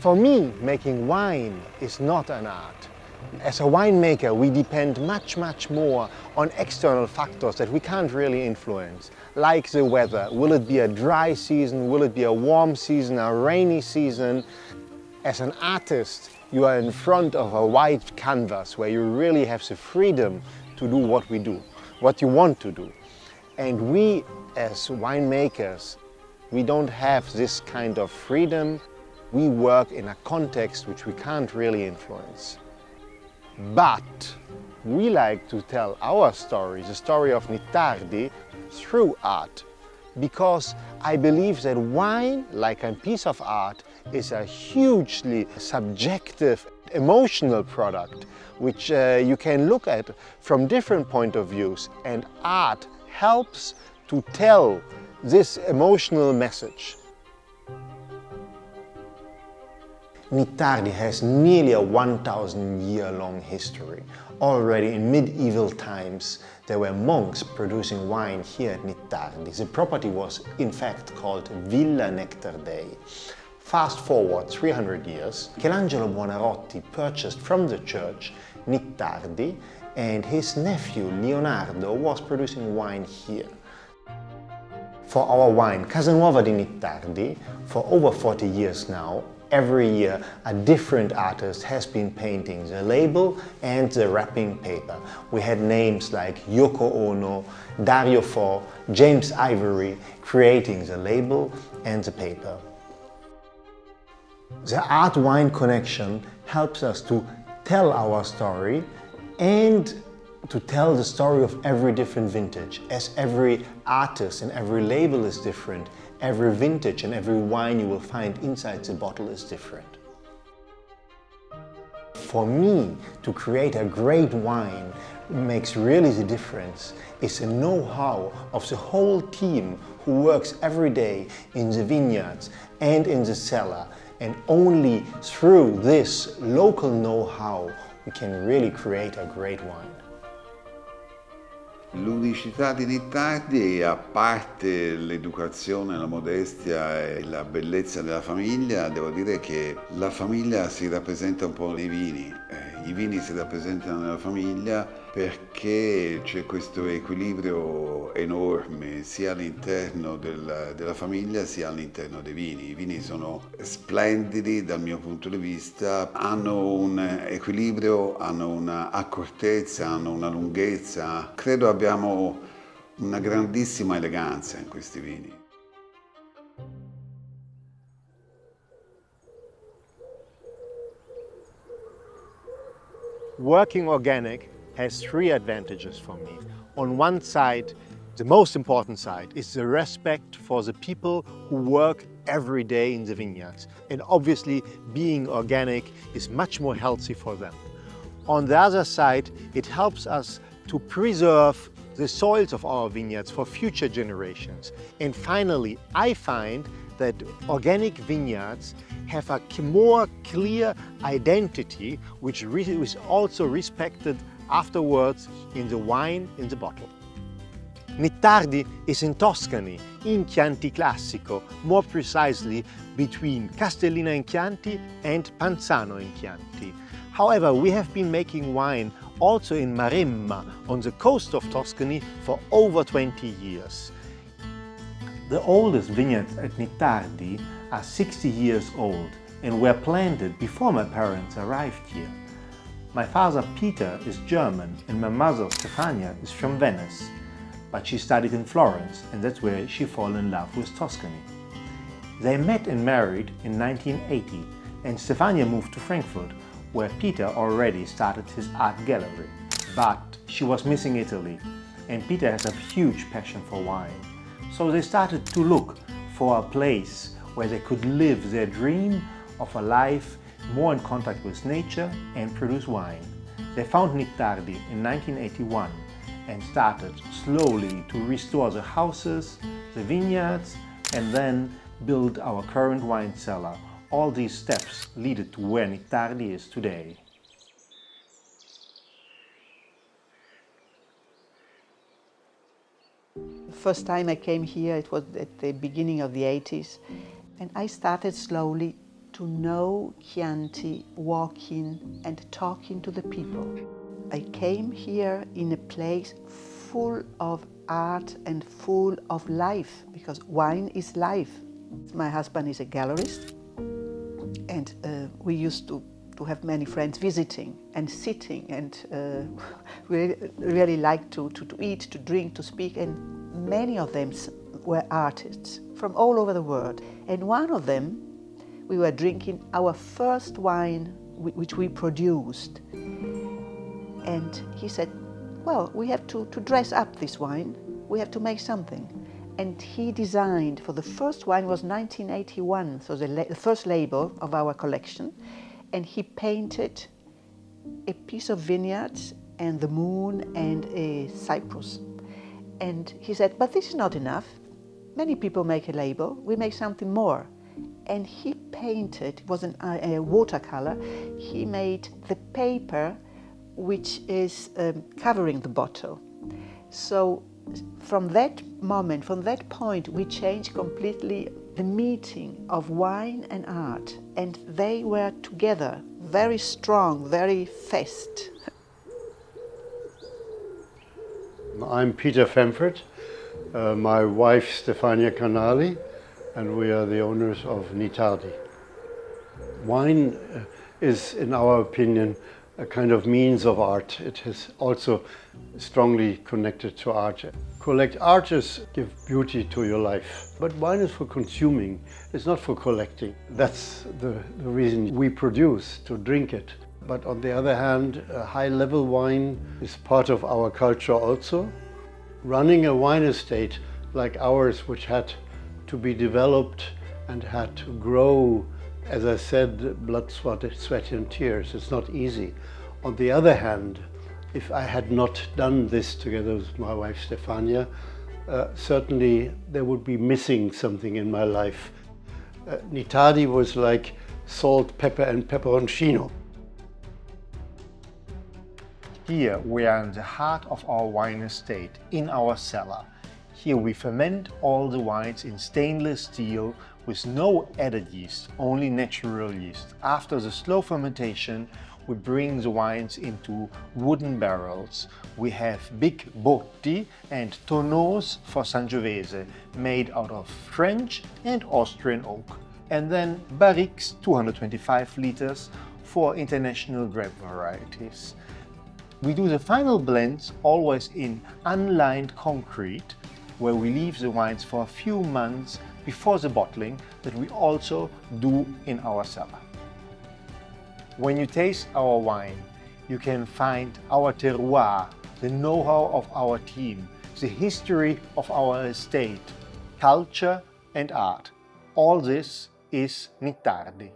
For me, making wine is not an art. As a winemaker, we depend much more on external factors that we can't really influence, like the weather. Will it be a dry season? Will it be a warm season, a rainy season? As an artist, you are in front of a white canvas where you really have the freedom to do what we do, what you want to do. And we, as winemakers, we don't have this kind of freedom. We work in a context which we can't really influence. But we like to tell our story, the story of Nittardi, through art. Because I believe that wine, like a piece of art, is a hugely subjective, emotional product, which you can look at from different point of views. And art helps to tell this emotional message. Nittardi has nearly a 1,000-year-long history. Already in medieval times, there were monks producing wine here at Nittardi. The property was in fact called Villa Nittardi. Fast forward 300 years, Michelangelo Buonarroti purchased from the church Nittardi, and his nephew Leonardo was producing wine here. For our wine, Casanuova di Nittardi, for over 40 years now, every year a different artist has been painting the label and the wrapping paper. We had names like Yoko Ono, Dario Fo, James Ivory creating the label and the paper. The art-wine connection helps us to tell our story and to tell the story of every different vintage. As every artist and every label is different, every vintage and every wine you will find inside the bottle is different. For me, to create a great wine makes really the difference is the know-how of the whole team who works every day in the vineyards and in the cellar. And only through this local know-how we can really create a great wine. L'unicità di Nittardi, a parte l'educazione, la modestia e la bellezza della famiglia, devo dire che la famiglia si rappresenta un po' nei vini. I vini si rappresentano nella famiglia perché c'è questo equilibrio enorme sia all'interno della famiglia sia all'interno dei vini. I vini sono splendidi dal mio punto di vista, hanno un equilibrio, hanno un'accortezza, hanno una lunghezza. Credo abbiamo una grandissima eleganza in questi vini. Working organic has three advantages for me. On one side, the most important side is the respect for the people who work every day in the vineyards. And obviously, being organic is much more healthy for them. On the other side, it helps us to preserve the soils of our vineyards for future generations. And finally, I find that organic vineyards have a more clear identity, which is also respected afterwards in the wine in the bottle. Nittardi is in Tuscany, in Chianti Classico, more precisely between Castellina in Chianti and Panzano in Chianti. However, we have been making wine also in Maremma, on the coast of Tuscany, for over 20 years. The oldest vineyards at Nittardi are 60 years old and were planted before my parents arrived here. My father Peter is German and my mother Stefania is from Venice, but she studied in Florence and that's where she fell in love with Tuscany. They met and married in 1980 and Stefania moved to Frankfurt, where Peter already started his art gallery. But she was missing Italy and Peter has a huge passion for wine. So they started to look for a place where they could live their dream of a life more in contact with nature and produce wine. They found Nittardi in 1981 and started slowly to restore the houses, the vineyards, and then build our current wine cellar. All these steps led to where Nittardi is today. The first time I came here, it was at the beginning of the 80s, and I started slowly to know Chianti walking and talking to the people. I came here in a place full of art and full of life, because wine is life. My husband is a gallerist, and we used to have many friends visiting and sitting, and we really liked to eat, to drink, to speak, and many of them were artists from all over the world. And one of them, we were drinking our first wine which we produced, and he said, well, we have to dress up this wine, we have to make something. And he designed, for the first wine was 1981, so the first label of our collection, and he painted a piece of vineyards and the moon and a cypress. And he said, but this is not enough. Many people make a label, we make something more. And he painted, it was a watercolor, he made the paper which is covering the bottle. So from that moment, from that point, we changed completely the meeting of wine and art, and they were together, very strong, very fast. I'm Peter Femford, my wife Stefania Canali, and we are the owners of Nittardi. Wine is, in our opinion, a kind of means of art. It is also strongly connected to art. Collect artists give beauty to your life, but wine is for consuming, it's not for collecting. That's the reason we produce, to drink it. But on the other hand, a high-level wine is part of our culture also. Running a wine estate like ours, which had to be developed and had to grow, as I said, blood, sweat and tears. It's not easy. On the other hand, if I had not done this together with my wife Stefania, certainly there would be missing something in my life. Nittardi was like salt, pepper and pepperoncino. Here we are in the heart of our wine estate, in our cellar. Here we ferment all the wines in stainless steel with no added yeast, only natural yeast. After the slow fermentation, we bring the wines into wooden barrels. We have big botti and tonneaus for Sangiovese, made out of French and Austrian oak. And then barriques, 225 liters, for international grape varieties. We do the final blends always in unlined concrete, where we leave the wines for a few months before the bottling, that we also do in our cellar. When you taste our wine, you can find our terroir, the know-how of our team, the history of our estate, culture and art. All this is Nittardi.